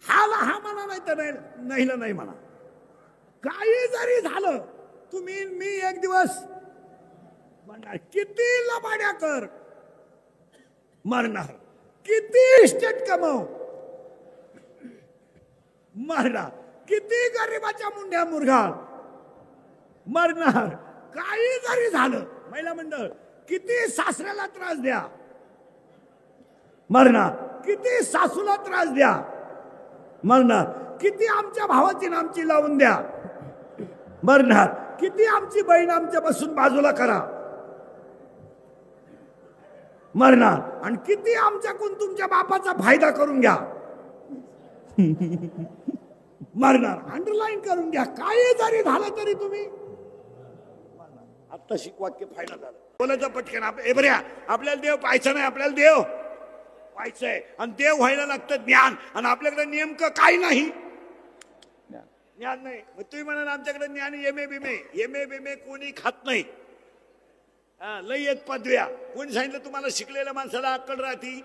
हाला हा म्हणा, नाही तर नाही नाही म्हणा. काही जरी झालं तुम्ही मी एक दिवस म्हणणार, किती लबाड्या कर मरणार, किती इस्टेट कमव मरणार, किती गरीबाच्या मुंड्या मुरगाळ मरणार. काही जरी झालं, महिला मंडळ किती सासऱ्याला त्रास द्या मरणार, किती सासूला त्रास द्या मरणार, किती आमच्या भावाची नामची लावून द्या मरणार, किती आमची बहीण आमच्या पासून बाजूला करा मरणार, आणि किती आमच्याकडून तुमच्या बापाचा फायदा करून घ्या मरणार. अंडरलाईन करून घ्या, काही जरी झालं तरी तुम्ही. आता शिकवाक्य फायदा झाला बोलायचं पटकन. आपल्याला देव पाहायचं नाही, आपल्याला देव पाहायचंय, आणि देव व्हायला लागतं ज्ञान, आणि आपल्याकडे नेमकं काही नाही, ज्ञान नाही. मग तुम्ही म्हणाल आमच्याकडे ज्ञान एम ए बिमे कोणी खात नाही. लई येत पदव्या, कोणी सांगितलं तुम्हाला शिकलेल्या माणसाला अक्कल राहती?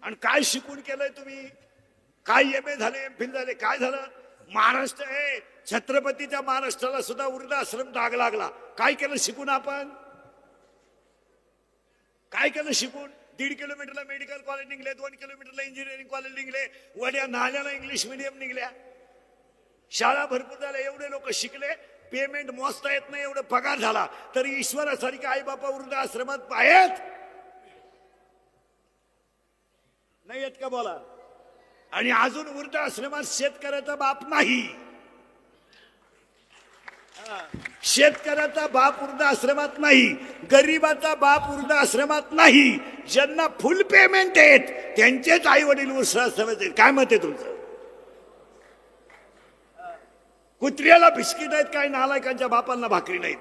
आणि काय शिकून केलंय तुम्ही? काय एम ए झाले, एम फिल झाले, काय झालं? महाराष्ट्र आहे, छत्रपतीच्या महाराष्ट्राला सुद्धा वृद्धाश्रम डाग लागला. काय केलं शिकून आपण? काय केलं शिकून? 1.5 किलोमीटरला मेडिकल कॉलेज निघले, 2 किलोमीटरला इंजिनिअरिंग कॉलेज निघले, वड्या नाल्याला इंग्लिश मिडियम निघल्या, शाळा भरपूर झाल्या, एवढे लोक शिकले, पेमेंट मोजता येत नाही एवढं पगार झाला, तरी ईश्वरासारखे आई बापा वृद्धाश्रमात आहेत नाही येत का बोला? आणि अजून वृद्धाश्रमात शेतकऱ्याचा बाप नाही. शेतकऱ्याचा बाप वृद्धाश्रमात नाही, गरीबाचा बाप वृद्धाश्रमात नाही. ज्यांना फुल पेमेंट आहेत त्यांचेच आई वडील वृद्धाश्रमात आहेत. काय मत आहे तुमचं? कुत्र्याला बिस्किट आहेत, काही नालायकांच्या बापांना भाकरी नाहीत.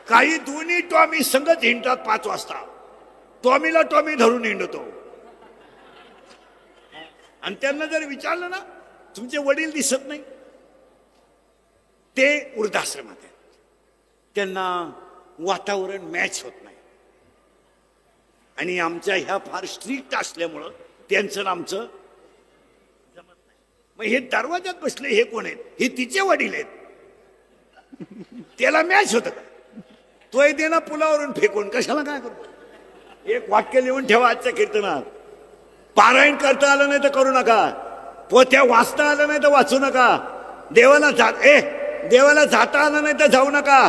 काही दोन्ही टॉमी संगत हिंडतात 5 वाजता, टॉमीला टॉमी धरून हिंडतो. आणि त्यांना जर विचारलं ना, तुमचे वडील दिसत नाही, ते वृद्धाश्रमात आहेत, त्यांना वातावरण मॅच होत नाही. आणि आमच्या ह्या फार स्ट्रिक्ट असल्यामुळं त्यांचं आमचं जमत नाही. मग हे दरवाजात बसले हे कोण आहेत? हे तिचे वडील आहेत, त्याला मॅच होत का? तोय दे ना पुलावरून फेकून, कशाला काय करतो? एक वाक्य लिहून ठेवा आजच्या कीर्तनात. पारायण करता आलं नाही तर करू नका, पोथ्या वाचता आलं नाही तर वाचू नका, देवाला जाता आलं नाही तर जाऊ नका,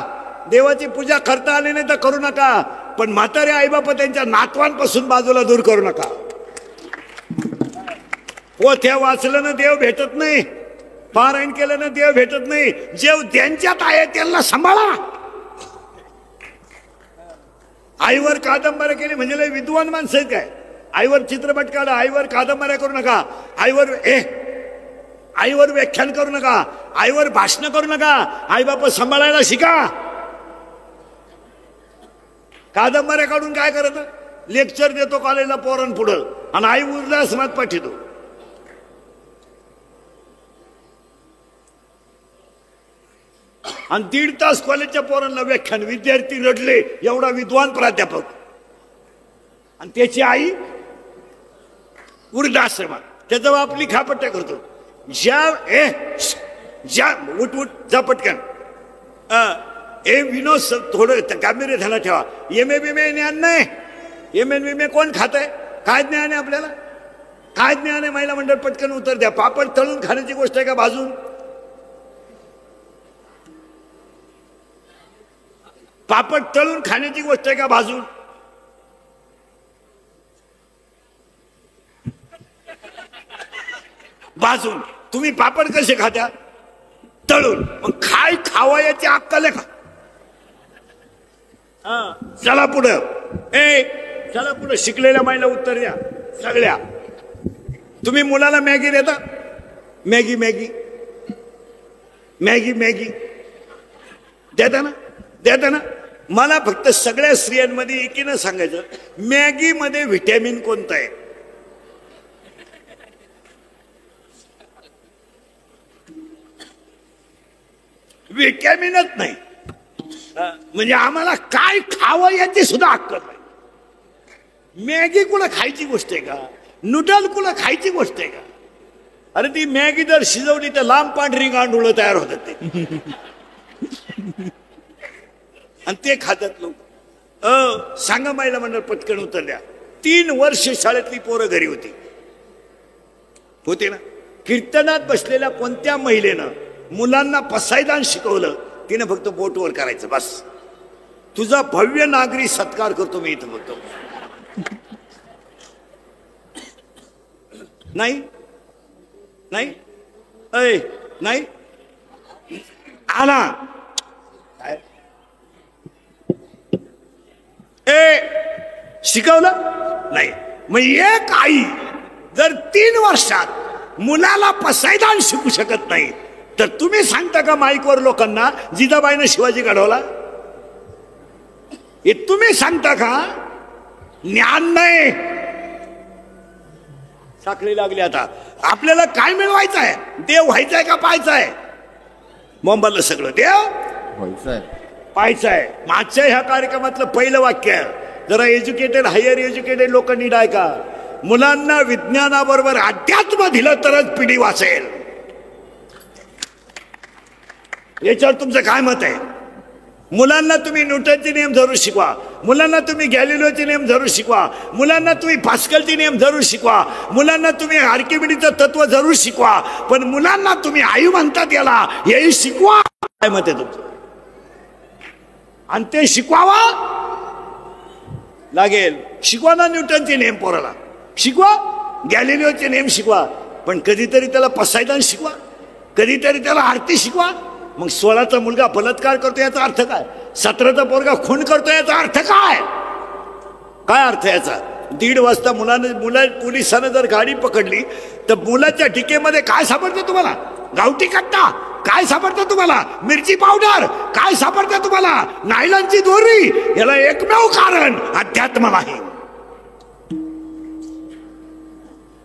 देवाची पूजा करता आली नाही तर करू नका, पण म्हातारे आई बापा त्यांच्या नातवांपासून बाजूला दूर करू नका. पोथ्या वाचलं ना देव भेटत नाही, पारायण केलं ना देव भेटत नाही. जेव त्यांच्यात आहे त्यांना सांभाळा. आईवर कादंबऱ्या केली म्हणजे लय विद्वान माणसं आहेत काय? आईवर चित्रपट काढा, आईवर कादंबऱ्या करू नका, आईवर व्याख्यान करू नका, आईवर भाषण करू नका. आई बाप सांभाळायला शिका. कादंबऱ्या काढून काय करत? लेक्चर देतो कॉलेजला पोरांन पुढं, आणि आई वृद्धाश्रमात पाठवतो. आणि 1.5 तास कॉलेजच्या पोरांना व्याख्यान, विद्यार्थी रडले, एवढा विद्वान प्राध्यापक, आणि त्याची आई वृद्धाश्रमात. त्याचा बाप लिखापट्ट्या करतो. उठ जा पटकन. विनोद थोडं गांभीर्य ध्यानात ठेवा. एम ए बिमे ज्ञान नाही. एम ए बिमे कोण खात आहे? काय ज्ञान आहे आपल्याला? काय ज्ञान आहे? महिला मंडळ पटकन उत्तर द्या. पापड तळून खाण्याची गोष्ट आहे का भाजून? पापड तळून खाण्याची गोष्ट आहे का भाजून? भाजून. तुम्ही पापड कसे खाता? तळून. मग काय खावा याची अक्कल आहे का? चला पुढं. चला पुढं. शिकलेल्या महिला उत्तर द्या सगळ्या. तुम्ही मुलाला मॅगी देता? मॅगी मॅगी मॅगी मॅगी देता ना? देता ना? मला फक्त सगळ्या स्त्रियांमध्ये एकीनं सांगायचं, मॅगी मध्ये व्हिटॅमिन कोणतं आहे? व्हिटॅमिनच नाही. म्हणजे आम्हाला काय खावं याची सुद्धा अक्कल नाही. मॅगी कुठं खायची गोष्ट आहे का? नूडल कुठं खायची गोष्ट आहे का? अरे ती मॅगी जर शिजवली तर लांब पांढरी गांडुळं तयार होतात ते आणि ते खातात लोक. सांगा मायला म्हणणार पटकन उतरल्या. 3 वर्ष शाळेतली पोरं घरी होती ना. कीर्तनात बसलेल्या कोणत्या महिलेनं मुलांना पसायदान शिकवलं? तिने फक्त बोटवर करायचं बस. तुझा भव्य नागरी सत्कार करतो मी इथं बघतो. नाही नाही अय नाही आला शिकवलं नाही. मग एक आई जर 3 वर्षात मुलाला पसायदान शिकू शकत नाही तर तुम्ही सांगता का माईकवर लोकांना जिजाबाईनं शिवाजी घडवला? हे तुम्ही सांगता का? ज्ञान नाही. साखळी लागली. आता आपल्याला काय मिळवायचं आहे? देव व्हायचंय का पाहायचंय? मोंबाला सगळं देव व्हायचंय पाहायचंय. मागच्या ह्या कार्यक्रमातलं पहिलं वाक्य आहे. जरा एज्युकेटेड हायर एज्युकेटेड लोक नीट ऐका. मुलांना विज्ञानाबरोबर अध्यात्म दिलं तरच पिढी वाचेल. याच्यावर तुमचं काय मत आहे? मुलांना तुम्ही न्यूटनचे नियम जरूर शिकवा, मुलांना तुम्ही गॅलिलिओचे नियम जरूर शिकवा, मुलांना तुम्ही पास्कलचे नियम जरूर शिकवा, मुलांना तुम्ही आर्किमिडीचं तत्व जरूर शिकवा, पण मुलांना तुम्ही आयु म्हणतात याला हेही शिकवा. काय मत आहे तुमचं? आणि ते शिकवावा लागेल. शिकवा ना न्यूटनचे नियम पोराला, शिकवा गॅलिलिओचे नियम शिकवा, पण कधीतरी त्याला पसायदान शिकवा, कधीतरी त्याला आरती शिकवा. मग 16चा मुलगा बलात्कार करतो याचा अर्थ काय? 17चा पोरगा खून करतो याचा अर्थ काय? काय अर्थ याचा? 1:30 वाजता पोलिसांना जर गाडी पकडली तर मुलाच्या टिकेमध्ये काय सापडतं तुम्हाला? गावठी कट्टा. काय सापडतं तुम्हाला? मिरची पावडर. काय सापडतं तुम्हाला? नायलॉनची दोरी. याला एकमेव कारण अध्यात्म नाही.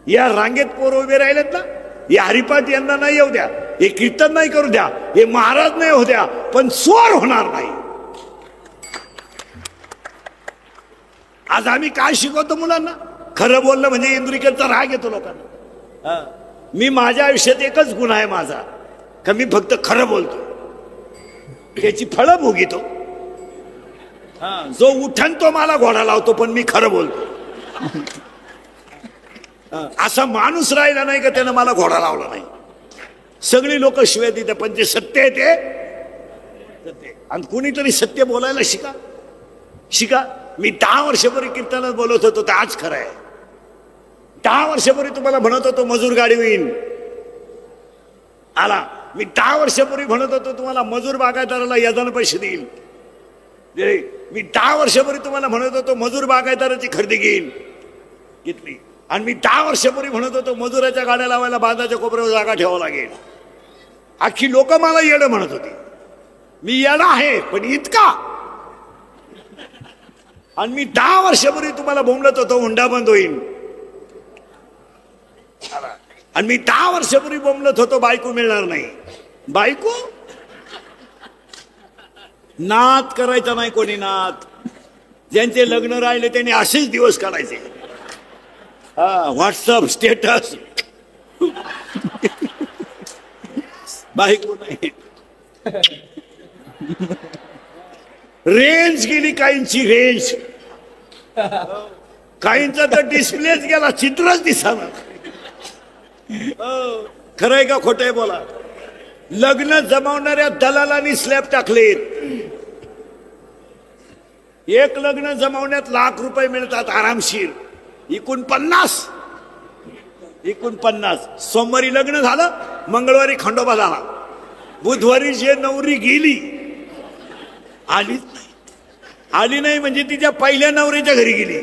या रांगेत पोर उभे राहिलेत ना, हे हरिपाठ यांना नाही येऊ द्या, हे कीर्तन नाही करू द्या, हे महाराज नाही होऊ द्या, पण स्वर होणार नाही. आज आम्ही काय शिकवतो मुलांना? खरं बोलणं म्हणजे इंद्रिकरचा राग येतो लोकांना. मी माझ्या आयुष्यात एकच गुण आहे माझा, का मी फक्त खरं बोलतो, त्याची फळं भोगितो. जो उठन तो मला घोडा लावतो, पण मी खरं बोलतो. असा माणूस राहिला नाही का त्यानं मला घोडा लावला नाही. सगळी लोक शिवाय देतात, पण जे सत्य आहे ते. आणि कुणीतरी सत्य बोलायला शिका. मी 10 वर्षापूर्वी कीर्तनात बोलत होतो तर आज खरं आहे. 10 वर्षापूर्वी तुम्हाला म्हणत होतो मजूर गाडी होईल आला. मी 10 वर्षापूर्वी म्हणत होतो तुम्हाला मजूर बागायतदाराला याजानं पैसे देईल. मी 10 वर्षापूर्वी तुम्हाला म्हणत होतो मजूर बागायतदाराची खरेदी घेतली. आणि मी 10 वर्षापूर्वी म्हणत होतो मजुराच्या गाड्या लावायला बांधाच्या कोपऱ्यावर जागा ठेवावं लागेल. अख्खी लोक मला येडं म्हणत होती. मी येडा आहे पण इतका. आणि मी 10 वर्षापूर्वी तुम्हाला बोंबलत होतो हुंडा बंद होईल. आणि मी 10 वर्षापूर्वी बोंबलत होतो बायको मिळणार नाही. बायको नात करायचा नाही कोणी. नात ज्यांचे लग्न राहिले त्यांनी असेच दिवस काढायचे. WhatsApp status. बायको नाही. रेंज गेली काहींची. रेंज काहींचा तर डिस्प्लेच गेला, चित्रच दिसणार. खरंय का खोटं आहे बोला? लग्न जमवणाऱ्या दलालांनी स्लॅब टाकलेत. एक लग्न जमवण्यात ₹1,00,000 मिळतात आरामशीर. 49 सोमवारी लग्न झालं, मंगळवारी खंडोबा झाला, बुधवारी जे नवरी गेली आली नाही म्हणजे तिच्या पहिल्या नवरीच्या घरी गेली.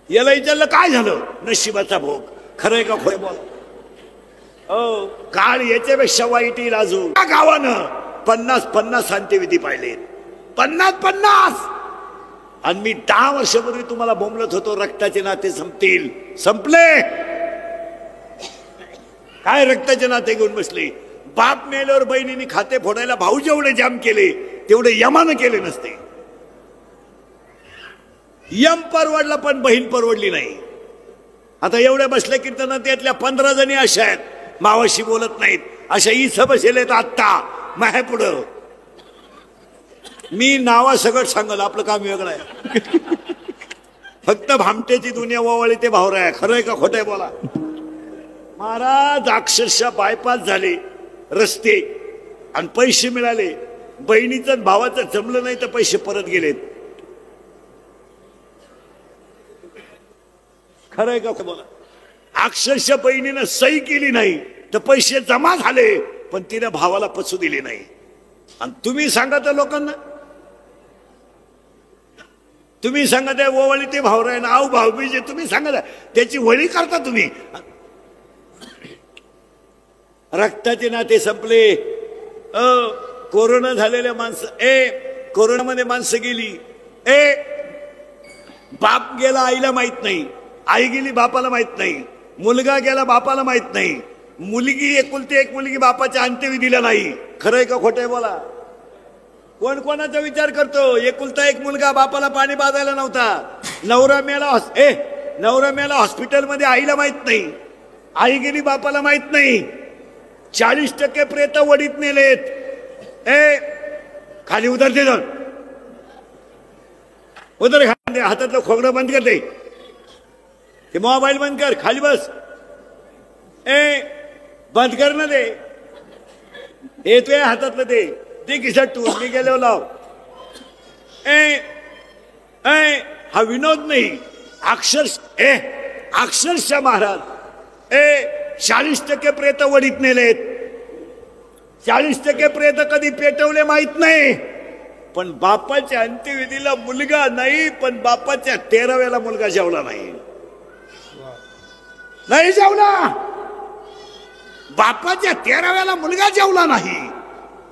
याला विचारलं काय झालं? नशिबाचा भोग. खरंय का खोय बोल? काळ याच्यापेक्षा वाईट येईल अजून. गावानं 50 अंत्यविधी पाहिले. 50. आणि मी 10 वर्षापूर्वी तुम्हाला बोंबलत होतो रक्ताचे नाते संपतील. संपले. काय रक्ताचे नाते घेऊन बसले? बाप मेल्यावर बहिणीने खाते फोडायला भाऊ जेवढे जाम केले तेवढे यमानं केले नसते. यम परवडला पण बहीण परवडली नाही. आता एवढ्या बसल्या कीर्तनात त्यातल्या 15 जणी अशा आहेत मावाशी बोलत नाहीत. अशा इथं बसेलेत आत्ता माहे पुढं. मी नावा सगळं सांगल, आपलं काम वेगळं आहे. फक्त भामटेची दुनिया ओवाळी ते भावरा आहे. खरंय का खोटंय बोला. महाराज अक्षरशः बायपास झाले रस्ते आणि पैसे मिळाले. बहिणीचं भावाचं जमलं नाही तर पैसे परत गेलेत. खरंय का बोला. अक्षरशः बहिणीनं सही केली नाही तर पैसे जमा झाले पण तिने भावाला पचू दिले नाही. आणि तुम्ही सांगा त्या लोकांना, तुम्ही सांगा त्या ओवळी ते भावराय ना आऊ भाऊबीजे तुम्ही सांगा त्याची वळी करता तुम्ही. रक्ताचे नाते संपले. कोरोना झालेल्या माणसं कोरोनामध्ये माणसं गेली. बाप गेला आईला माहित नाही, आई गेली बापाला माहित नाही, मुलगा गेला बापाला माहित नाही, मुलगी एकुलती एक मुलगी बापाच्या अंत्यविधीला नाही. खरंय का खोटंय बोला. कोण कोणाचा विचार करतो. एकुलता एक मुलगा बापाला पाणी बांधायला नव्हता. नवरा मेला हॉस्पिटलमध्ये आईला माहित नाही, आई गेली बापाला माहित नाही. 40% प्रेत वडीत नेलेत. खाली उतर दे जाऊन उतर. हातातलं खोगडं बंद करते. ते मोबाईल बंद कर. खाली बस. बंद कर ना ते. येतोय हातातलं ते किशात टूर मी गेलो लाव. हा विनोद नाही. अक्षरशः महाराज 40% प्रेत वडीत नेलेत. 40% प्रेत कधी पेटवले माहित नाही. पण बापाच्या अंत्यविधीला मुलगा नाही, पण बापाच्या 13व्याला मुलगा जेवला नाही. नाही जेवला. बापाच्या 13व्याला मुलगा जेवला नाही.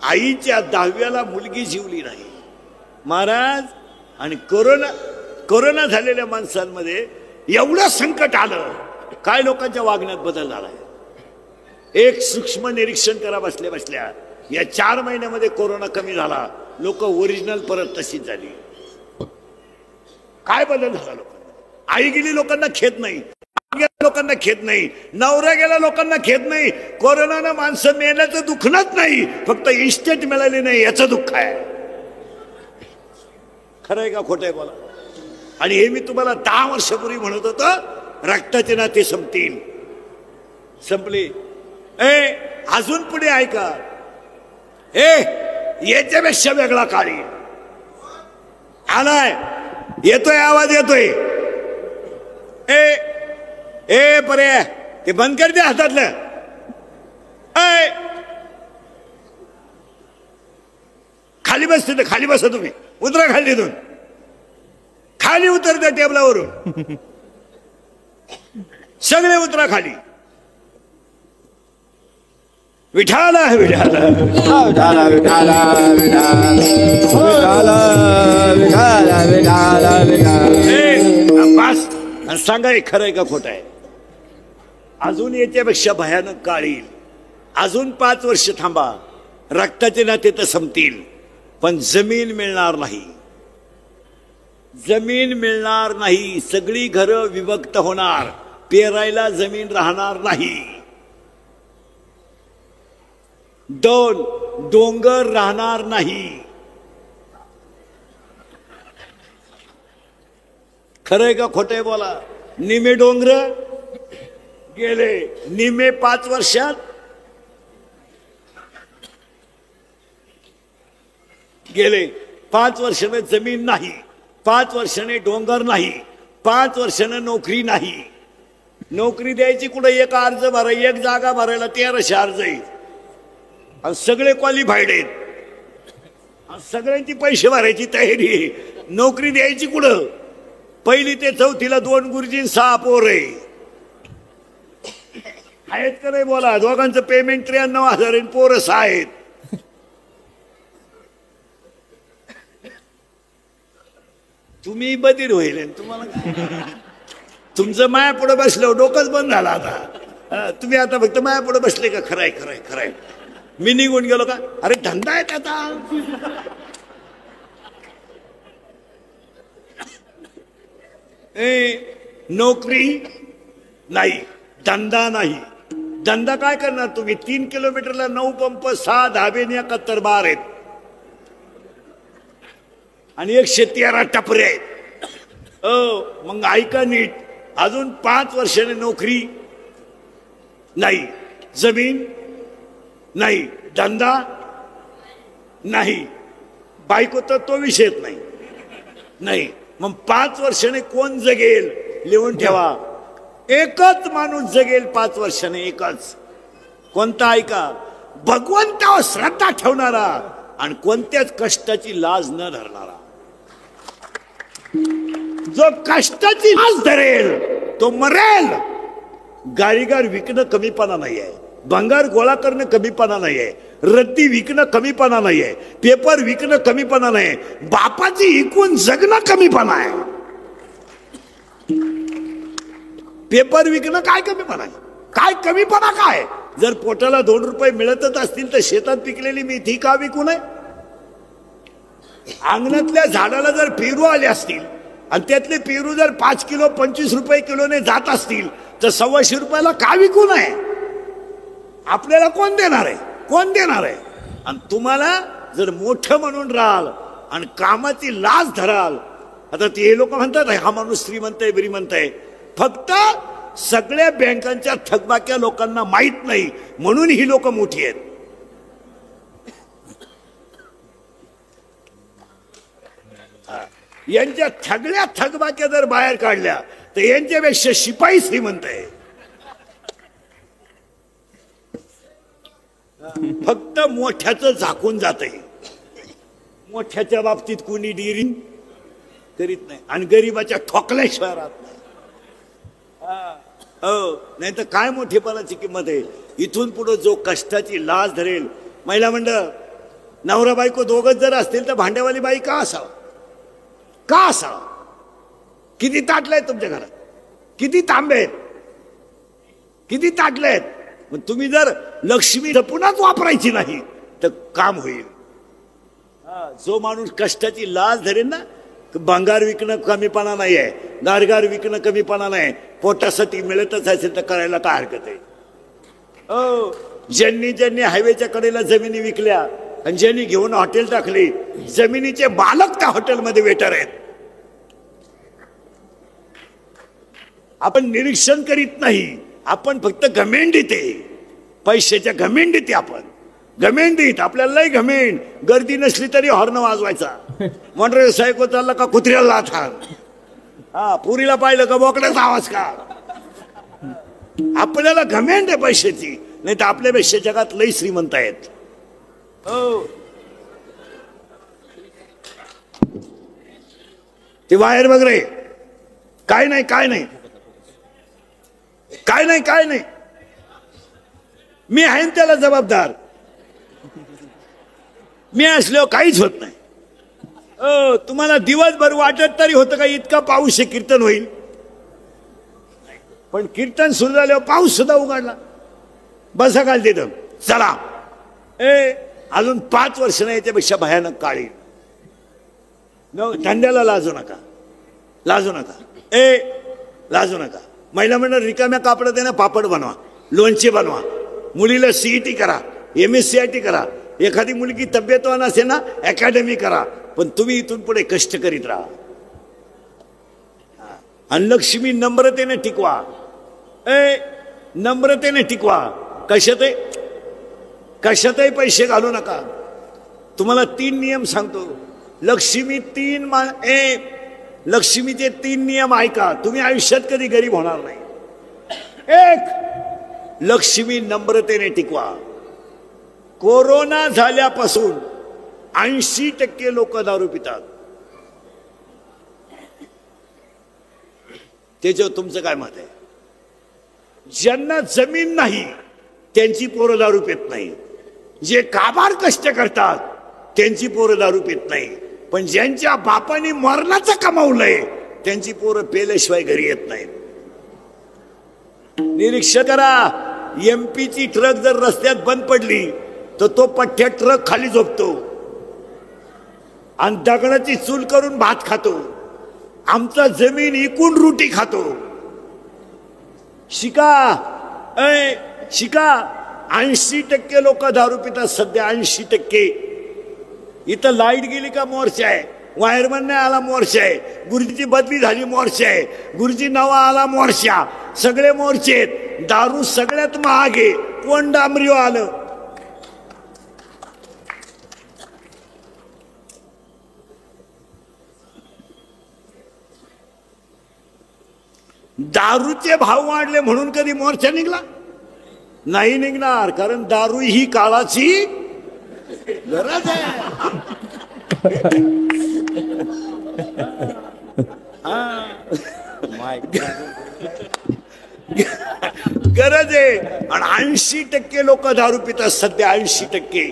आईच्या 10व्याला मुलगी जीवली नाही. महाराज आणि कोरोना झालेल्या माणसांमध्ये एवढं संकट आलं. काय लोकांच्या वागण्यात बदल झालाय. एक सूक्ष्म निरीक्षण करा बसल्या बसल्या. या 4 महिन्यामध्ये कोरोना कमी झाला. लोक ओरिजिनल परत तशीच झाली. काय बदल झाला लोकांना. आई गेली लोकांना खेद नाही, लोकांना खेद नाही, नवरा गेला लोकांना खेद नाही. कोरोनानं माणसं मेल्याचं दुखणच नाही, फक्त इस्टेट मिळाली नाही याचं दुःख आहे. खरंय का खोटंय बोला. आणि हे मी तुम्हाला 10 वर्षापूर्वी म्हणत होतो रक्ताचे नाते संपतील. संपले. अजून पुढे ऐका. याच्यापेक्षा वेगळा काळी आलाय. येतोय आवाज येतोय. पर्याय ते बंद कर दे हातातलं. खाली बस. तिथे खाली बसा तुम्ही. उतरा खाली तिथून. खाली उतर त्या टेबलावरून. सगळे उतरा खाली. विठाला विठाला विठाला विठाला विठाला विठाला विठाला. बस सांगा खरंय का खोटं आहे. अजून याच्यापेक्षा भयानक काळ येईल. अजून 5 वर्ष थांबा. रक्ताचे नाते तर संपतील पण जमीन मिळणार नाही. जमीन मिळणार नाही. सगळी घरं विभक्त होणार. पेरायला जमीन राहणार नाही. 2 डोंगर राहणार नाही. खरंय का खोटंय बोला. निमे डोंगर गेले. निमे 5 वर्षात गेले. 5 वर्षाने जमीन नाही, 5 वर्षाने डोंगर नाही, 5 वर्षाने नोकरी नाही. नोकरी द्यायची कुठे. एक अर्ज भरा, एक जागा भरायला 1300 अर्ज आहेत. आणि सगळे क्वालिफाईड आहेत. सगळ्यांची पैसे भरायची तयारी आहे. नोकरी द्यायची कुठं. 1ली ते 4थीला 2 गुरुजी 6 पोर आहेत का नाही बोला. दोघांचं पेमेंट 93,000 आहे. पोरं 6 आहेत. तुम्ही बधीर होईल. तुम्हाला तुमचं माया पुढे बसलं डोकंच बंद झालं आता. तुम्ही आता फक्त माया पुढे बसले का. खरंय खरंय खरंय. मी निघून गेलो का. अरे धंदा आहे आता. नोकरी नाही, धंदा नाही. धंदा काय करणार तुम्ही? 3 किलोमीटरला 9 पंप, 6 धाबे, 71 बार आहेत आणि 113 टपरे आहेत. मग ऐका नीट, अजून 5 वर्षाने नोकरी नाही, जमीन नाही, धंदा नाही, बायको तर तो विषयच नाही. मग 5 वर्षाने कोण जगेल? लिहून ठेवा. एकच माणूस जगेल 5 वर्षाने, एकच. कोणता? ऐका, भगवंतावर श्रद्धा ठेवणारा आणि कोणत्याच कष्टाची लाज न धरणारा. जो कष्टाची लाज धरेल तो मरेल. गारीगार विकणं कमीपणा नाही आहे, भंगार गोळा करणं कमीपणा नाही आहे, रद्दी विकणं कमीपणा नाही आहे, पेपर विकणं कमीपणा नाही, बापाची इकून जगणं कमीपणा आहे. पेपर विकणं काय कमीपणा आहे? काय कमीपणा काय? जर पोटाला 2 रुपये मिळतच असतील तर शेतात पिकलेली मेथी का विकू नये? अंगणातल्या झाडाला जर पेरू आले असतील आणि त्यातले पेरू जर 5 किलो 25 रुपये किलोने जात असतील तर 125 रुपयाला का विकू नये? आपल्याला कोण देणार आहे? कोण देणार आहे? आणि तुम्हाला जर मोठं म्हणून राहाल आणि कामाची लाज धराल. आता ते लोक म्हणतात हा माणूस श्रीमंत आहे, श्रीमंत आहे. फक्त सगळ्या बँकांच्या थकबाक्या लोकांना माहित नाही म्हणून ही लोक मोठी आहेत. यांच्या सगळ्या थकबाक्या जर बाहेर काढल्या तर यांच्यापेक्षा शिपाई श्रीमंत आहे. फक्त मोठ्याचं झाकून जात आहे. मोठ्याच्या बाबतीत कोणी डिरिंग करीत नाही आणि गरीबाच्या ठोकल्याशिवाय राहत नाही. नाही तर काय मोठेपणाची किंमत आहे? इथून पुढे जो कष्टाची लाज धरेल. महिला मंडळ, नवरा बायको दोघच जर असतील तर भांड्यावाली बाई का असावं? का असावं? किती ताटले आहेत तुमच्या घरात? किती तांबे आहेत? किती ताटले आहेत? मग तुम्ही जर लक्ष्मी जपूनच वापरायची नाही तर काम होईल. जो माणूस कष्टाची लाज धरेल ना, भंगार विकणं कमीपणा नाही आहे, गारगार विकणं कमीपणा नाही. पोटासाठी मिळतच असेल तर करायला काय हरकत आहे? ज्यांनी हायवेच्या कडेला जमिनी विकल्या आणि ज्यांनी घेऊन हॉटेल टाकली, जमिनीचे मालक त्या हॉटेलमध्ये वेटर आहेत. आपण निरीक्षण करीत नाही, आपण फक्त घमेंडीत आहे. पैशाच्या घमेंडीत आपण घमेंडीत. आपल्याला लय घमेंड. गर्दी नसली तरी हॉर्न वाजवायचा. मोटर सायको चालला का कुत्र्याला लाथा. पुरीला पाहिलं का बोकड्याचा आवाज का. आपल्याला घमेंड आहे पैशाची. नाही तर आपल्यापेक्षा जगात लय श्रीमंत आहेत. ते बाहेर बघ रे. काय नाही, काय नाही, काय नाही, काय नाही. मी आहे त्याला जबाबदार. मी असल्यावर काहीच होत नाही. तुम्हाला दिवसभर वाटत तरी होतं का इतका पाऊस आहे कीर्तन होईल? पण कीर्तन सुरू झाल्यावर पाऊस सुद्धा उघडला. बसा काल तिथं. चला अजून 5 वर्ष नाही, याच्यापेक्षा भयानक काळी. धंद्याला लाजू नका, लाजू नका, लाजू नका. महिला मंडळ रिकाम्या कापडात आहे ना, पापड बनवा, लोणचे बनवा, मुलीला CET करा, MSCIT करा. एखादी मुलगी तब्येतवान असेल ना, अकॅडमी करा. पण तुम्ही इथून पुढे कष्ट करीत राहा. आणि लक्ष्मी नम्रतेने टिकवा. नम्रतेने टिकवा. कशातही पैसे घालू नका. तुम्हाला 3 नियम सांगतो. लक्ष्मीचे 3 नियम ऐका. तुम्ही आयुष्यात कधी गरीब होणार नाही. 1, लक्ष्मी नम्रतेने टिकवा. कोरोना झाल्यापासून 80% लोक दारू पितात. त्याच्यावर तुमचं काय मत आहे? ज्यांना जमीन नाही त्यांची पोरं दारू पित नाही. जे काबार कष्ट करतात त्यांची पोरं दारू पित नाही. पण ज्यांच्या बापाने मरणाचं कमावलंय त्यांची पोरं पेल्याशिवाय घरी येत नाहीत. निरीक्षण करा. MP ची ट्रक जर रस्त्यात बंद पडली तर तो पठ्ठ्या ट्रक खाली झोपतो आणि दगडाची चूल करून भात खातो. आमचा जमीन इकून रोटी खातो. शिका, शिका. 80% लोक दारू पितात सध्या, 80%. इथं लाईट गेली का मोर्चा आहे, वायरमन नाही आला मोर्चा आहे, गुरुजीची बदली झाली मोर्चा आहे, गुरुजी नवा आला मोर्चा, सगळे मोर्चे आहेत. दारू सगळ्यात महाग आहे, कोण डांबरीव आलं. दारूचे भाव वाढले म्हणून कधी मोर्चा निघला नाही, निघणार. कारण दारू ही काळाची गरज आहे. गरज आहे. आणि 80% लोक दारू पितात सध्या, 80%.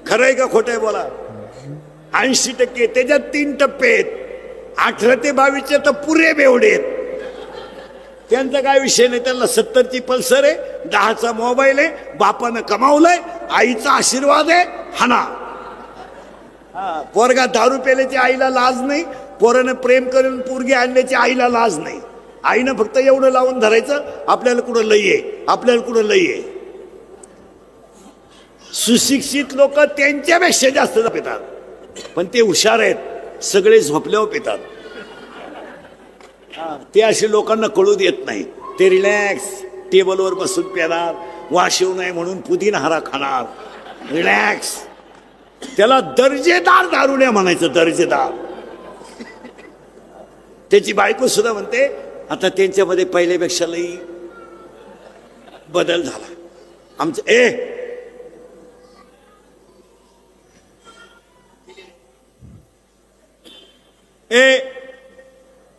खरंय का खोटं आहे बोला? 80%. त्याच्यात 3 टप्पे आहेत. 18 ते 22 तर पुरे बेवडे आहेत. त्यांचा काय विषय नाही, त्यांना 70ची पल्सर आहे, 10चा मोबाईल आहे, बापानं कमावलंय, आईचा आशीर्वाद आहे, हाना. पोरगा दारू पेल्याची आईला लाज नाही, पोरानं प्रेम करून पोरगी आणल्याची आईला लाज नाही. आईनं फक्त एवढं लावून धरायचं, आपल्याला कुठं लई आहे, आपल्याला कुठं लई आहे. सुशिक्षित लोक त्यांच्यापेक्षा जास्त पितात, पण ते हुशार आहेत, सगळे झोपल्यावर पितात. ते असे लोकांना कळू देत नाही. ते रिलॅक्स टेबलवर बसून पिणार, वास येऊ नये म्हणून पुदिना खाणार, रिलॅक्स. त्याला दर्जेदार दारू नाही म्हणायचं, दर्जेदार. त्याची बायको सुद्धा म्हणते आता त्यांच्यामध्ये पहिल्यापेक्षा लई बदल झाला. आमचं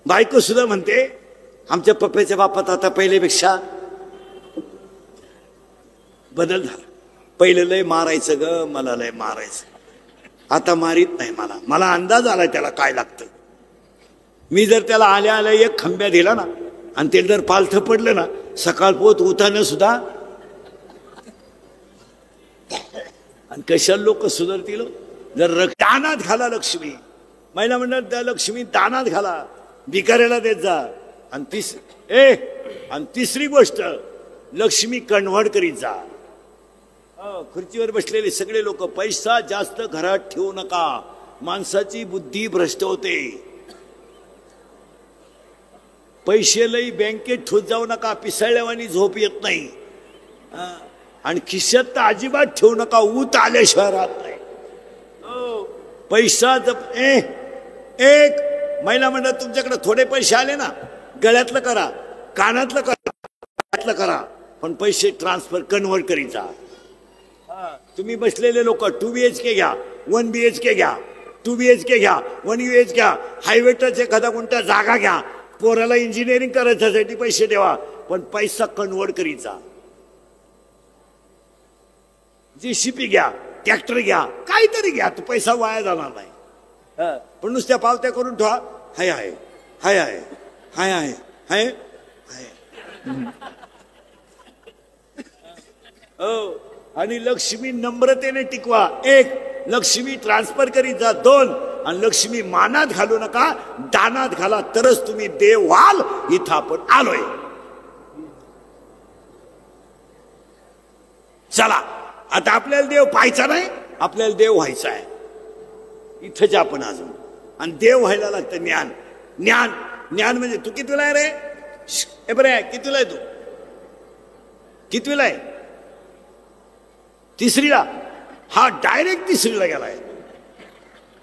बायको सुद्धा म्हणते आमच्या पप्प्याच्या बापात आता पहिल्यापेक्षा बदल झाला. पहिलं लय मारायचं ग, मला लय मारायचं, आता मारीत नाही. मला अंदाज आलाय त्याला काय लागतं. मी जर त्याला आल्या आल्या एक खंब्या दिला ना आणि ते जर पालथं पडलं ना, सकाळ पोत उठानं सुद्धा. आणि कशाला लोक सुधारतील? जर दानात घाला लक्ष्मी, महिला मंडळ लक्ष्मी दानात घाला, भिकाऱ्याला देत जा. आणि तिसरी गोष्ट, लक्ष्मी कन्व्हर्ट करीत जा. खुर्चीवर बसलेले सगळे लोक, पैसा जास्त घरात ठेवू नका, माणसाची बुद्धी भ्रष्ट होते. पैसे लई बँकेत ठेवत जाऊ नका, पिसाळल्यावानी झोप येत नाही. आणि खिशात तर अजिबात ठेवू नका, ऊत आल्याशिवाय राहत नाही. पैसा जप एक महिला मंडळ तुमच्याकडे थोडे पैसे आले ना, गळ्यातलं करा, कानातलं करा, पण पैसे ट्रान्सफर कन्व्हर्ट करीत जा. तुम्ही बसलेले लोक 2 BHK घ्या, 1 BHK घ्या, 2 BHK घ्या, 1 UH घ्या, हायवे टच एखादा कोणत्या जागा घ्या, पोराला इंजिनिअरिंग करायच्यासाठी पैसे ठेवा, पण पैसा कन्व्हर्ट करीत जा. JCB घ्या, ट्रॅक्टर घ्या, काहीतरी घ्या, तो पैसा वाया जाणार नाही. पण नुसत्या पावत्या करून ठेवा, हाय हाय हाय हाय हाय हाय हाय हाय. आणि लक्ष्मी नम्रतेने टिकवा. 1, लक्ष्मी ट्रान्सफर करीत जा. 2, आणि लक्ष्मी मानात घालू नका, दानात घाला, तरच तुम्ही देव व्हाल. इथं आपण आलोय. चला आता आपल्याला देव पाहायचा नाही, आपल्याला देव व्हायचा आहे. इथंच आपण अजून. आणि देव व्हायला लागतं ज्ञान. ज्ञान ज्ञान म्हणजे तू कितवीला आहे रे? हे बरे, कितवीला आहे तू? कितवीला आहे? 3रीला. हा डायरेक्ट 3रीला गेलाय.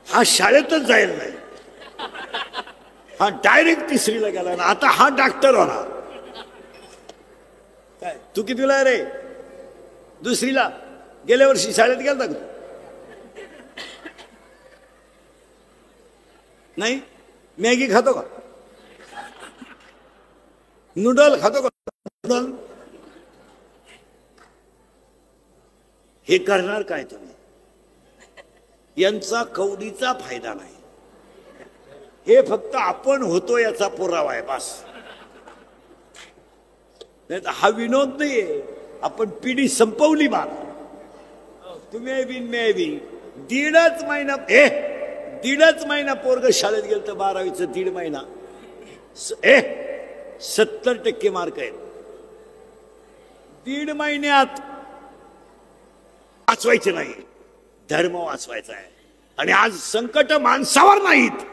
हा शाळेतच जायला नाही, हा डायरेक्ट 3रीला गेला ना. आता हा डॉक्टर होणार. काय तू कितवीला आहे रे? 2रीला. गेल्या वर्षी शाळेत गेलता का? नाही. मॅगी खातो का? नूडल खातो का? नूडल. हे करणार काय तुम्ही? यांचा कवडीचा फायदा नाही. हे फक्त आपण होतो याचा पुरावा आहे बस. नाही तर हा विनोद नाहीये. आपण पिढी संपवली मला. तुम्ही बिन मे बी 1.5 महिना दीडच महिना पोरग शाळेत गेलं तर 12वीचं 1.5 महिना 70% मार्क आहेत. 1.5 महिन्यात वाचवायचे नाही, धर्म वाचवायचा आहे. आणि आज संकट माणसावर नाहीत,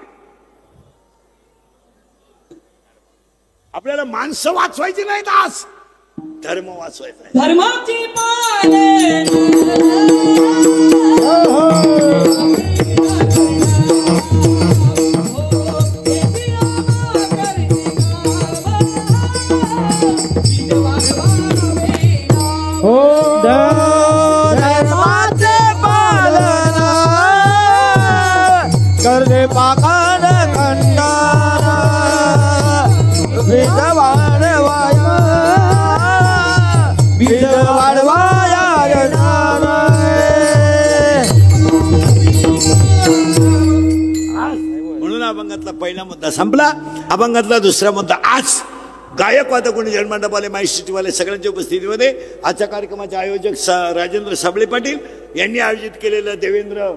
आपल्याला माणसं वाचवायची नाहीत, आज धर्म वाचवायचा आहे. धर्माची पाने धर्माचे पालन करणे पाकान खंडान बीज वाढवाया बीज वाढवाया म्हणून अभंगातला पहिला मुद्दा संपला. अभंगातला दुसरा मुद्दा, आज गायक वादक जनमंडपाले माहितीवाले सगळ्यांच्या उपस्थितीमध्ये आजच्या कार्यक्रमाचे आयोजक राजेंद्र साबळे पाटील यांनी आयोजित केलेलं देवेंद्र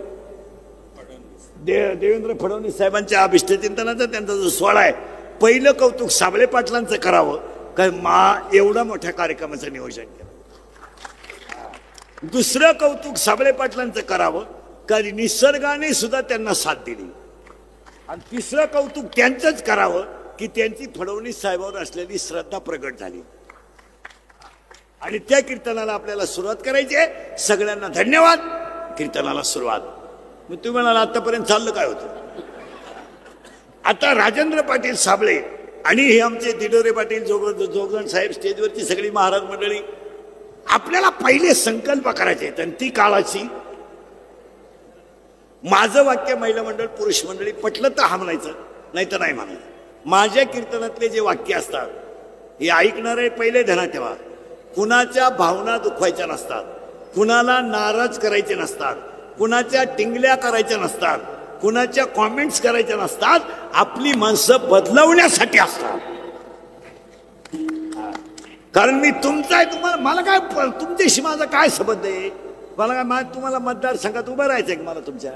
फडणवीस साहेबांच्या अभिष्टचिंतनाचा त्यांचा जो सोहळा आहे, पहिलं कौतुक साबळे पाटलांचं करावं काय एवढा मोठ्या कार्यक्रमाचं नियोजन केलं. दुसरं कौतुक साबळे पाटलांचं करावं का निसर्गाने सुद्धा त्यांना साथ दिली. आणि तिसरं कौतुक त्यांचंच करावं की त्यांची फडणवीस साहेबांवर असलेली श्रद्धा प्रगट झाली. आणि त्या कीर्तनाला आपल्याला सुरुवात करायची आहे. सगळ्यांना धन्यवाद. कीर्तनाला सुरुवात. मग तुम्ही म्हणाला आतापर्यंत चाललं काय होतं. आता राजेंद्र पाटील साबळे आणि हे आमचे दिडोरे पाटील जोगण साहेब स्टेजवरची सगळी महाराज मंडळी, आपल्याला पहिले संकल्प करायचे आहेत. आणि ती काळाची माझं वाक्य महिला मंडळ पुरुष मंडळी पटलं तर हा म्हणायचं, नाही तर नाही म्हणायचं. माझ्या कीर्तनातले जे वाक्य असतात हे ऐकणारे पहिले ध्यानात ठेवा. कुणाच्या भावना दुखवायच्या नसतात, कुणाला नाराज करायचे नसतात, कुणाच्या टिंगल्या करायच्या नसतात, कुणाच्या कॉमेंट्स करायच्या नसतात. आपली माणसं बदलवण्यासाठी असतात. कारण मी तुमचा आहे, तुम्हाला मला काय तुमच्याशी माझा काय संबंध आहे. मला काय तुम्हाला मतदारसंघात उभं राहायचं आहे की मला तुमच्या,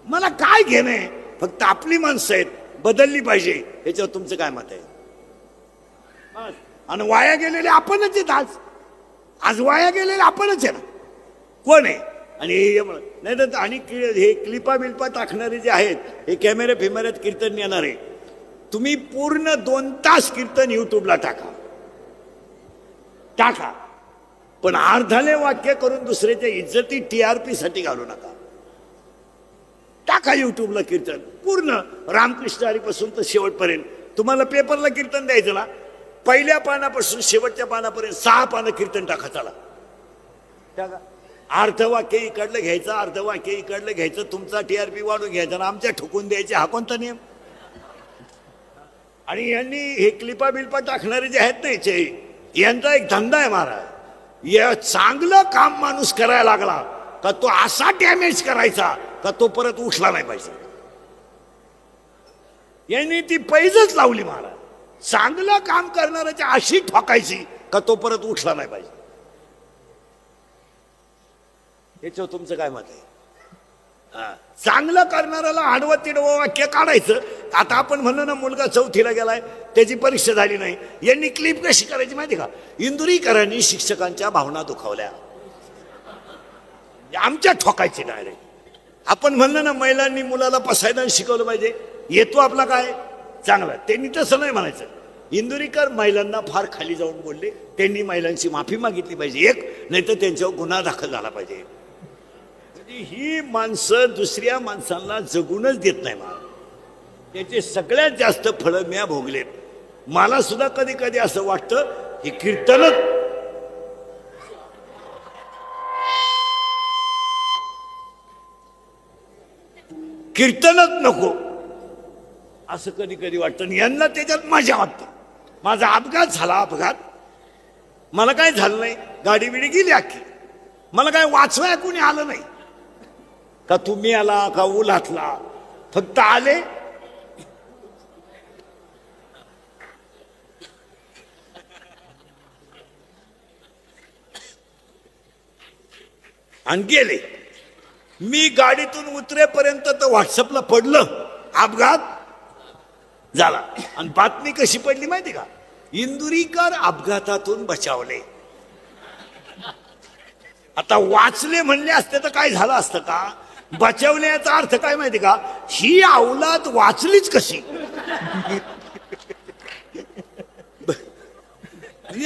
मला काय घेणं आहे. फक्त आपली माणसं आहेत, बदलली पाहिजे. याच्यावर तुमचं काय मत आहे. आणि वाया गेलेले आपणच आहेत. आज वाया गेलेले आपणच आहे ना, कोण आहे. आणि नाही तर आणि हे क्लिपा बिल्पा टाकणारे जे आहेत, हे कॅमेरे फिमेऱ्यात कीर्तन येणारे, तुम्ही पूर्ण 2 तास कीर्तन युट्यूबला टाका, पण अर्धाले वाक्य करून दुसऱ्याच्या इज्जती TRP साठी घालू नका. टाका युट्यूबला कीर्तन पूर्ण रामकृष्ण हरीपासून तर शेवटपर्यंत. तुम्हाला पेपरला कीर्तन द्यायचं ना, पहिल्या पानापासून शेवटच्या पानापर्यंत 6 पानं कीर्तन टाका. चला टाका. अर्धवाक्य इकडलं घ्यायचं, अर्धवाक्य इकडलं घ्यायचं, तुमचा TRP वाढून घ्यायचा ना आमच्या ठोकून द्यायचे. हा कोणता नियम. आणि यांनी हे क्लिपा बिल्पा टाकणारे जे आहेत ना, यांचा एक धंदा आहे महाराज. या चांगलं काम माणूस करायला लागला का तो असा डॅमेज करायचा का तो परत उठला नाही पाहिजे. यांनी ती पैजच लावली महाराज. चांगलं काम करणाऱ्याची अशी ठोकायची का तो परत उठला नाही पाहिजे. याच्यावर तुमचं काय मत आहे. चांगलं करणाऱ्याला आडवं तिडवं वाक्य काढायचं. आता आपण म्हणलो ना, मुलगा 4थीला गेलाय, त्याची परीक्षा झाली नाही. यांनी क्लिप कशी करायची माहिती का. इंदुरीकरांनी शिक्षकांच्या भावना दुखावल्या, आमच्या ठोकायची डायरेक्ट. आपण म्हणलं ना, महिलांनी मुलाला पसायदान शिकवलं पाहिजे, येतो आपला काय चांगला. त्यांनी तसं नाही म्हणायचं. इंदुरीकर महिलांना फार खाली जाऊन बोलले, त्यांनी महिलांची माफी मागितली पाहिजे एक, नाही तर त्यांच्यावर गुन्हा दाखल झाला पाहिजे. ही माणसं दुसऱ्या माणसांना जगूनच देत नाही. मला त्याचे सगळ्यात जास्त फळं म्या भोगलेत. मला सुद्धा कधी कधी असं वाटतं हे कीर्तनच नको असं कधी कधी वाटतं. यांना त्याच्यात मजा वाटते. माझा अपघात झाला, मला काय झालं नाही, गाडी बिडी गेली अख्खी, मला काय वाचवाय कोणी आलं नाही का. तुम्ही आला का उलातला, फक्त आले आणि गेले. मी गाडीतून उतरेपर्यंत तर व्हॉट्सअपला पडलं, अपघात झाला. आणि बातमी कशी पडली माहिती का? इंदुरीकर अपघातातून बचावले. आता वाचले म्हणले असते तर काय झालं असतं का? बचावले याचा अर्थ काय माहिती का? ही अवलाद वाचलीच कशी?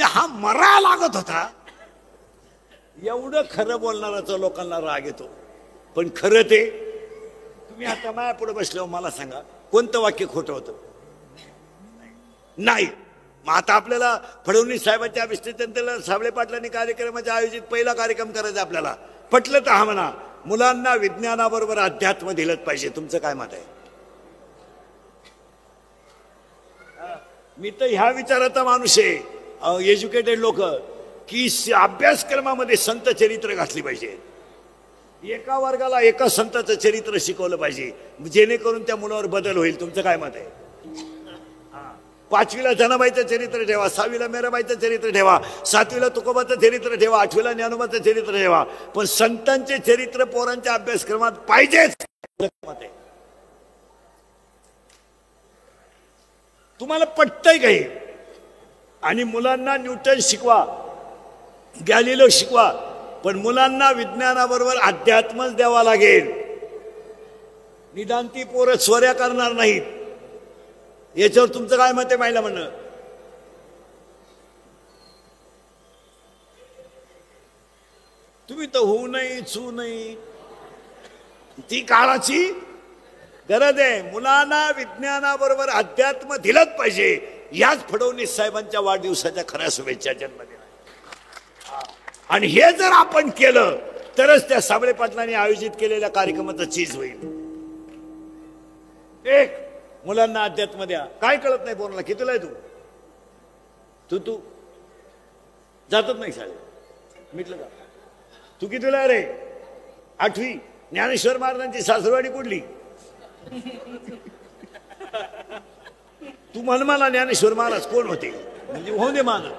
हा मरा लागत होता. एवढं खरं बोलणाराचा लोकांना राग येतो. पण खरं ते तुम्ही आता माझ्या पुढे बसल्यावर मला सांगा कोणतं वाक्य खोटं होतं? नाही. मग आता आपल्याला फडणवीस साहेबांच्या अभिष्टेला साबळे पाटलांनी कार्यक्रमाच्या आयोजित पहिला कार्यक्रम करायचा. आपल्याला पटलं तर हा म्हणा, मुलांना विज्ञानाबरोबर अध्यात्म दिलंच पाहिजे. तुमचं काय मत आहे? मी तर ह्या विचाराचा माणूस आहे, एज्युकेटेड लोक, की अभ्यासक्रमामध्ये संत चरित्र घातली पाहिजे. एका वर्गाला एका संताचं चरित्र शिकवलं पाहिजे, जेणेकरून त्या मुलावर बदल होईल. तुमचं काय मत आहे? 5वीला जनाबाईचं चरित्र ठेवा, 6वीला मेराबाईचं चरित्र ठेवा, 7वीला तुकोबाचं चरित्र ठेवा, 8वीला ज्ञानोबाचं चरित्र ठेवा, पण संतांचे चरित्र पोरांच्या अभ्यासक्रमात पाहिजेच. तुम्हाला पटतंय काही? आणि मुलांना न्यूटन शिकवा, गॅलिलो शिकवा, पण मुलांना विज्ञानाबरोबर अध्यात्मच द्यावा लागेल. निदान ती पोरं चोऱ्या करणार नाहीत. याच्यावर तुमचं काय मत आहे? माहिला म्हणणं तुम्ही तर होऊ नाही चू नाही, ती काळाची गरज आहे. मुलांना विज्ञानाबरोबर अध्यात्म दिलंच पाहिजे. याच फडणवीस साहेबांच्या वाढदिवसाच्या खऱ्या शुभेच्छा जन्मदिन. आणि हे जर आपण केलं तरच त्या साबळे पाटलांनी आयोजित केलेल्या कार्यक्रमाचं चीज होईल. एक, मुलांना अध्यात्म द्या. काय कळत नाही पोराला? कितीला आहे तू? तू जातच नाही शाळेत. मिटलं का? तू कितीला आहे रे? 8वी. ज्ञानेश्वर महाराजांची सासरवाडी कुठली? तू म्हण मला ज्ञानेश्वर महाराज कोण होते? म्हणजे होऊ दे मान.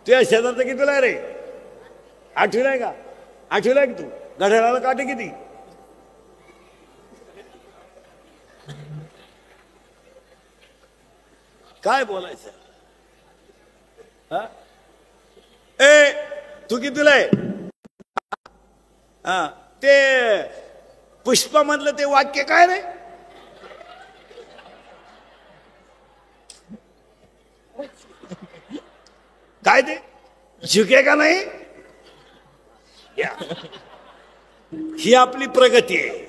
तुझ्या शेजारचं कितीला आहे रे? 8वीला आहे का? 8वीला आहे तू? घड्याळाला काटे किती? काय बोलायचं? ए तू कितीला आहे? ते पुष्पामधलं ते वाक्य काय रे? काय ते? झुके का नाही? ही आपली प्रगती आहे.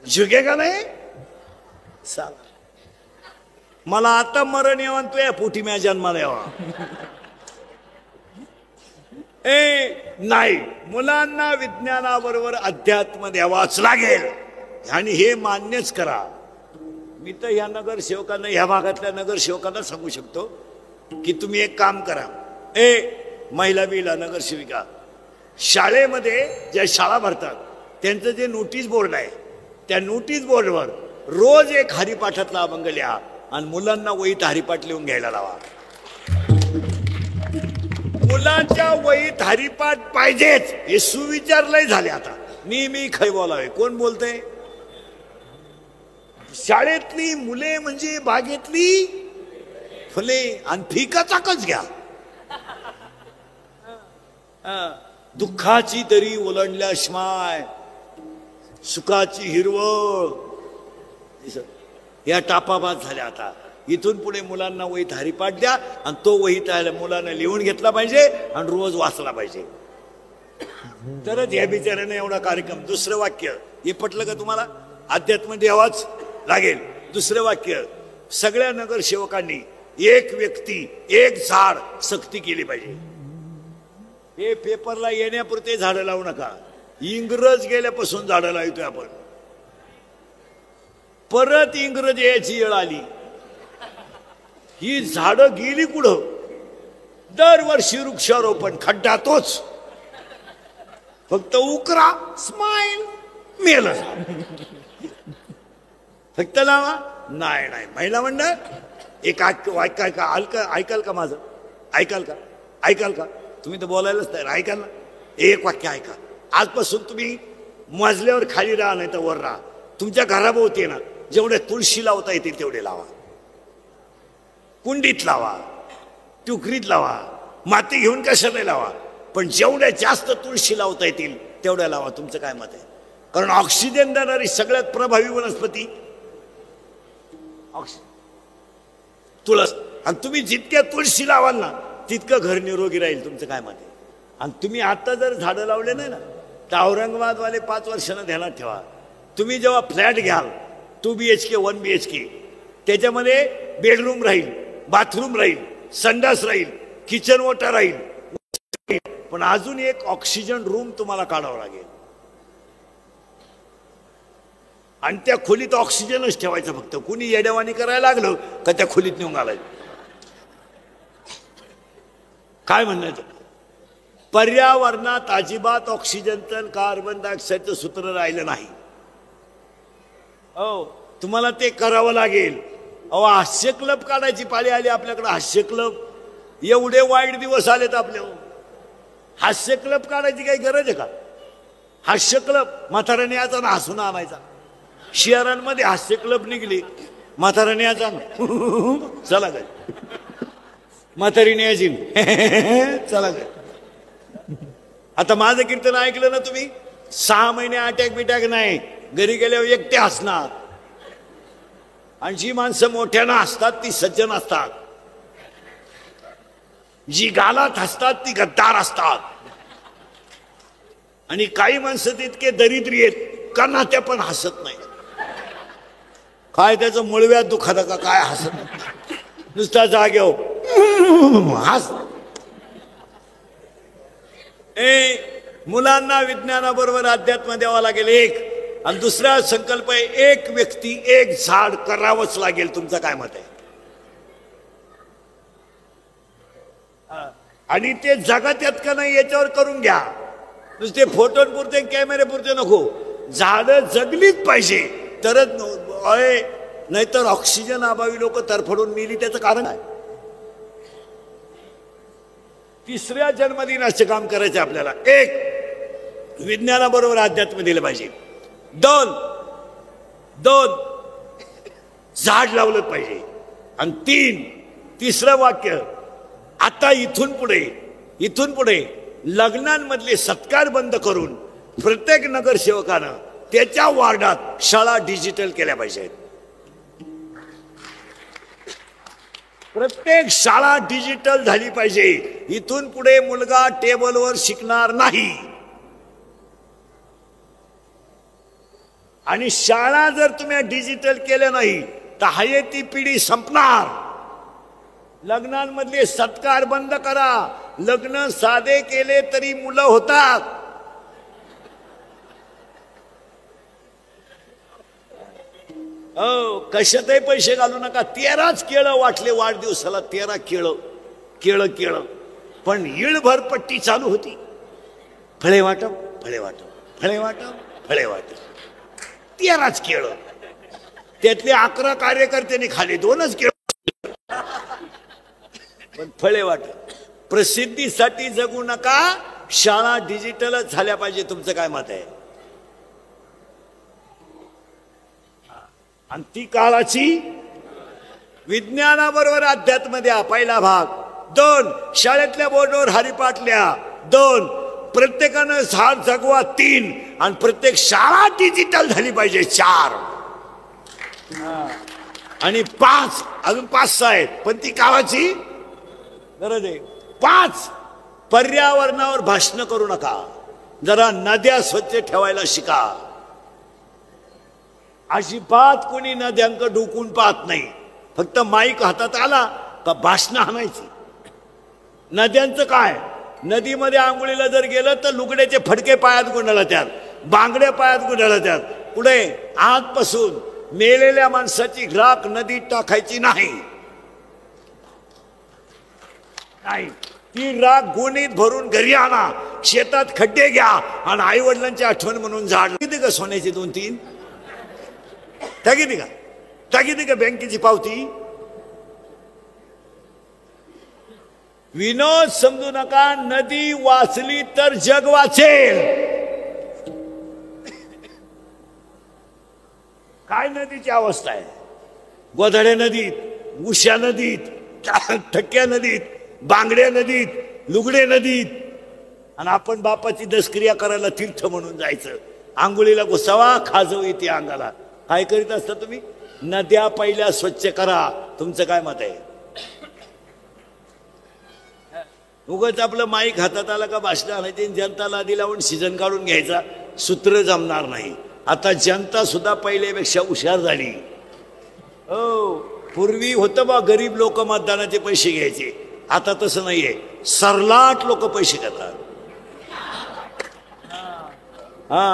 झुके का नाही? सांग मला. आता मरण येवा तू या पोटी म्या जन्माला यावा. नाही, मुलांना विज्ञानाबरोबर अध्यात्म द्यावाच लागेल आणि हे मान्यच करा. मी तर ह्या नगरसेवकांना, ह्या भागातल्या नगरसेवकांना सांगू शकतो की तुम्ही एक काम करा. महिला बिला नगरसेविका, शाळेमध्ये ज्या शाळा भरतात त्यांचं जे नोटीस बोर्ड आहे, त्या नोटीस बोर्डवर रोज एक हरिपाठातला अभंग लिहा आणि मुलांना वहीत हरिपाठ लिहून घ्यायला लावा. मुलांच्या वहीत हरिपाठ पाहिजेच. हे सुविचार लय झाले आता. मी खै बोलावे? कोण बोलतय? शाळेतली मुले म्हणजे बागेतली फुले. आणि फिका चाकच घ्या. दुःखाची दरी ओलांडल्याशिवाय सुखाची हिरवळ या टापाबाद झाल्या. आता इथून पुढे मुलांना वहीत हरिपाठ द्या आणि तो वहीत मुलांना लिहून घेतला पाहिजे आणि रोज वाचला पाहिजे. तरच या बिचाऱ्याने एवढा कार्यक्रम. दुसरं वाक्य हे पटलं का तुम्हाला? अध्यात्म द्यावाच लागेल. दुसरं वाक्य, सगळ्या नगरसेवकांनी एक व्यक्ती एक झाड सक्ती केली पाहिजे. हे पेपरला येण्यापुरते झाडं लावू नका. इंग्रज गेल्यापासून झाडं लावतोय आपण. परत इंग्रज यायची वेळ आली, ही झाडं गेली कुठं? दरवर्षी वृक्षारोपण. खड्डा तोच, फक्त उकरा, स्माइल, मेलं. फक्त लावा. नाही नाही, महिला मंडळ एक ऐकाल का माझं? ऐकाल का? तुम्ही तर बोलायलाच नाही. ऐकाल ना? एक वाक्य ऐका. आजपासून तुम्ही मजल्यावर खाली राहा नाही तर वर राहा. तुमच्या घराभोवती ना जेवढे तुळशी लावता येतील तेवढे लावा. कुंडीत लावा, टुकरीत लावा, माती घेऊन कशाला लावा, पण जेवढ्या जास्त तुळशी लावता येतील तेवढ्या लावा. तुमचं काय मत आहे? कारण ऑक्सिजन देणारी सगळ्यात प्रभावी वनस्पती तुळस. आणि तुम्ही जितक्या तुळशी लावाल ना तितकं घर निरोगी राहील. तुमचं काय मत आहे? आणि तुम्ही आता जर झाडं लावले नाही ना तर औरंगाबादवाले 5 वर्षांना ध्यानात ठेवा. तुम्ही जेव्हा फ्लॅट घ्याल 2 BHK 1 BHK त्याच्यामध्ये बेडरूम राहील, बाथरूम राहील, संडास राहील, किचन ओटा राहील, पण अजून एक ऑक्सिजन रूम तुम्हाला काढावं लागेल. आणि त्या खोलीत ऑक्सिजनच ठेवायचं. फक्त कुणी येडेवाणी करायला लागलं का त्या खोलीत नेऊन घालायचं. काय म्हणायचं? पर्यावरणात अजिबात ऑक्सिजनचं कार्बन डायऑक्साईडचं सूत्र राहिलं नाही. हो, तुम्हाला ते करावं लागेल. अहो, हास्य क्लब काढायची पाळी आली आपल्याकडे. हास्य क्लब, एवढे वाईट दिवस आलेत आपल्या. हास्य क्लब काढायची काही गरज आहे का? हास्य क्लब म्हाताऱ्याने याचा ना हसून आणायचा. शहरांमध्ये हास्य क्लब निघली, म्हाताऱ्याने याचा चला काय, म्हातारीने याची चला काय. आता माझं कीर्तन ऐकलं ना तुम्ही, 6 महिने अटॅक बिटॅक नाही, घरी गेल्यावर एकटे हसणार. आणि जी माणसं मोठ्यानं हसतात ती सज्जन असतात, जी गालात हसतात ती गद्दार असतात. आणि काही माणसं तितके दरिद्री आहेत का ना त्या पण हसत नाही. काय त्याचं मुळव्यात दुखत का काय हसत नाही, नुसता जागेव हस. मुलांना विज्ञानाबरोबर अध्यात्म द्यावा लागेल एक. आणि दुसरा संकल्प आहे एक व्यक्ती एक झाड करावंच लागेल. तुमचं काय मत आहे? आणि ते जगात येत का नाही याच्यावर करून घ्या. नुसते फोटोपुरते कॅमेरे पुरते नको. झाडं जगलीच पाहिजे तरच. नाहीतर ऑक्सिजन अभावी लोक तरफडून मेली. त्याचं कारण आहे 3ऱ्या जन्मदिनाचे काम करायचे आपल्याला. 1 विज्ञानाबरोबर अध्यात्म दिलं पाहिजे. 2 झाड लावलं पाहिजे. आणि 3 तिसरं वाक्य, आता इथून पुढे लग्नांमधले सत्कार बंद करून प्रत्येक नगरसेवकानं त्याच्या वार्डात शाळा डिजिटल केल्या पाहिजेत. प्रत्येक शाळा डिजिटल झाली पाहिजे. इथून पुढे मुलगा टेबलवर शिकणार नाही. आणि शाळा जर तुम्ही डिजिटल केल्या नाही तर हाय ती पिढी संपणार. लग्नांमधले सत्कार बंद करा. लग्न साधे केले तरी मुलं होतात. कशातही पैसे घालू नका. 13च केळं वाटले वाढदिवसाला. 13 केळं. पण इळभर पट्टी चालू होती. फळे वाटप. 13च केळं. त्यातले 11 कार्यकर्त्यांनी खाले, 2च केळं. पण फळे वाटप. प्रसिद्धीसाठी जगू नका. शाळा डिजिटलच झाल्या पाहिजे. तुमचं काय मत आहे? आणि ती काळाची विज्ञानाबरोबर अध्यात्म द्या. पहिला भाग. 2 शाळेतल्या बोर्डवर हरिपाटल्या. 2 प्रत्येकानं झाड जगवा. 3 आणि प्रत्येक शाळा डिजिटल झाली पाहिजे. 4 आणि 5 अजून 5 आहेत पण ती काळाची गरज आहे. 5 पर्यावरणावर भाषण करू नका. जरा नद्या स्वच्छ ठेवायला शिका. अजिबात कोणी नद्यांक डुकून पाहत नाही. फक्त माईक हातात आला का भाषण आणायची. नद्यांचं काय? नदीमध्ये आंघोळीला जर गेलं तर लुगड्याचे फडके पायात गुंडाळतात, बांगड्या पायात गुंडाळतात. पुढे आजपासून मेलेल्या माणसाची राख नदीत टाकायची नाही. ती राख गोणीत भरून घरी आणा. शेतात खड्डे घ्या आणि आई वडिलांची आठवण म्हणून झाड. किती का सोन्याची 2-3 टाकी का बँकेची पावती. विनोद समजू नका. नदी वाचली तर जग वाचेल. काय नदीची अवस्था आहे. गोधड्या नदीत, उषा नदीत, ठक्क्या नदीत, बांगड्या नदीत, लुगडे नदीत. आणि आपण बापाची दसक्रिया करायला तीर्थ म्हणून जायचं. आंघोळीला घुसावा, खाजव येते अंगाला. काय करीत असता तुम्ही? नद्या पहिल्या स्वच्छ करा. तुमचं काय मत आहे? उगाच आपलं माईक हातात आला का भाषण आणायचे, जनताला आधी लावून सीझन काढून घ्यायचा. सूत्र जमणार नाही. आता जनता सुद्धा पहिल्यापेक्षा हुशार झाली. हो, पूर्वी होतं बा गरीब लोक मतदानाचे पैसे घ्यायचे. आता तसं नाहीये. सरलाट लोक पैसे घेतात. हा,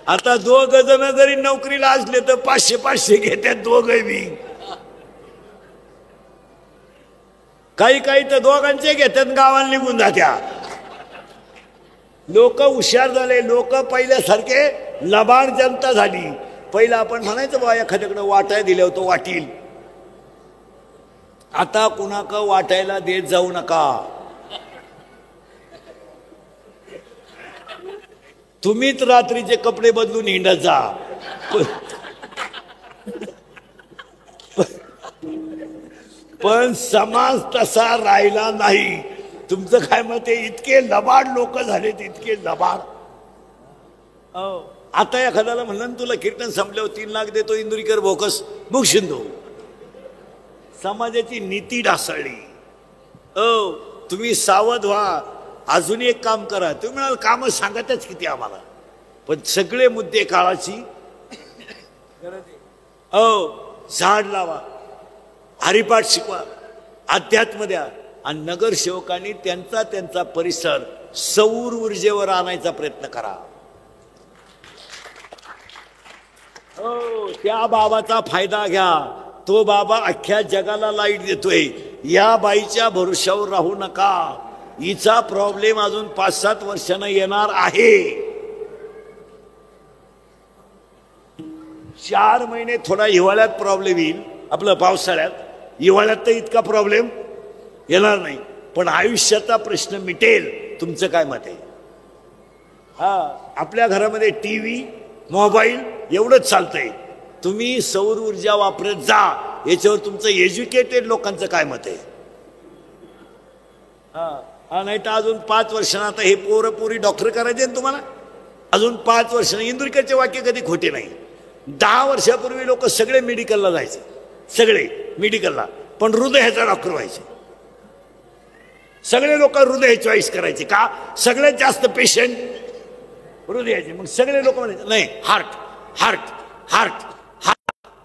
आता दोघ जण जरी नोकरीला असले तर 500-500 घेतात दोघे बी. काही तर दोघांचे घेतात, गावाला निघून जात्या. लोक हुशार झाले. लोक पहिल्यासारखे लबाड जनता झाली. पहिला आपण म्हणायचं बा एखाद्याकडे वाटाय दिले होतं वाटील. आता कुणाक वाटायला देत जाऊ नका. तुम्हीच रात्रीचे कपडे बदलून हिंडत जा. पण समाज तसा राहिला नाही. तुमचं काय मत आहे? इतके लबाड लोक झालेत, इतके लबाड. आता एखाद्याला म्हणलं तुला कीर्तन संपल्यावर 3 लाख देतो, इंदुरीकर बोकस मुख शिंदो. समाजाची नीती ढासळली. तुम्ही सावध व्हा. अजून एक काम करा. तुम्ही म्हणाल कामं सांगतच किती आम्हाला, पण सगळे मुद्दे काळाची झाड लावा, हरिपाठ शिकवा, अध्यात्म द्या. आणि नगरसेवकांनी त्यांचा परिसर सौर ऊर्जेवर आणायचा प्रयत्न करा. त्या बाबाचा फायदा घ्या. तो बाबा अख्ख्या जगाला लाईट देतोय. या बाईच्या भरोशावर राहू नका. हिचा प्रॉब्लेम अजून 5-7 वर्षांना येणार आहे. 4 महिने थोडा हिवाळ्यात प्रॉब्लेम येईल, आपलं पावसाळ्यात. हिवाळ्यात तर इतका प्रॉब्लेम येणार नाही, पण आयुष्याचा प्रश्न मिटेल. तुमचं काय मत आहे? आपल्या घरामध्ये टीव्ही, मोबाईल एवढंच चालतंय. तुम्ही सौर ऊर्जा वापरत जा. याच्यावर तुमचं एज्युकेटेड लोकांचं काय मत आहे? नाही तर अजून 5 वर्षांना आता हे पोरी डॉक्टर करायचे ना तुम्हाला. अजून 5 वर्षांना. इंदुरीकरचे वाक्य कधी खोटे नाही. 10 वर्षापूर्वी लोक सगळे मेडिकलला जायचे, सगळे मेडिकलला, पण हृदयाचा डॉक्टर व्हायचे. सगळे लोक हृदय चॉईस करायचे. का? सगळ्यात जास्त पेशंट हृदयाचे. मग सगळे लोक म्हणायचे नाही, हार्ट हार्ट हार्ट हार्ट.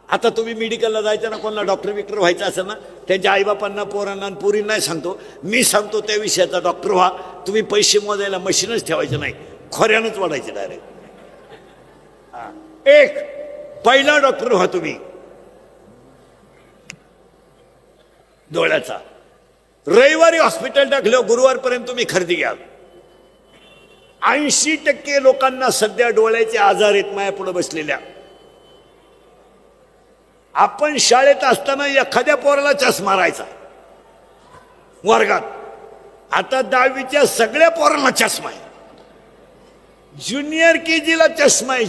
आता तुम्ही मेडिकलला जायचं ना, कोणाला डॉक्टर व्हायचं असेल ना, त्यांच्या आईबापांना, पोरांना आणि पोरींना सांगतो, मी सांगतो त्या विषयाचा डॉक्टर व्हा. तुम्ही पैसे मोजायला मशीनच ठेवायचं नाही, खोऱ्यानंच वाढायचे डायरेक्ट. एक पहिला डॉक्टर व्हा तुम्ही डोळ्याचा. रविवारी हॉस्पिटल टाकलं, गुरुवारपर्यंत तुम्ही खरेदी घ्या. 80% लोकांना सध्या डोळ्याचे आजार आहेत माया पुढे बसलेल्या. आपण शाळेत असताना एखाद्या पोराला चष्मा राहायचा वर्गात. आता 10वीच्या सगळ्या पोरांना चष्मा आहे. ज्युनियर KG ला चष्मा आहे.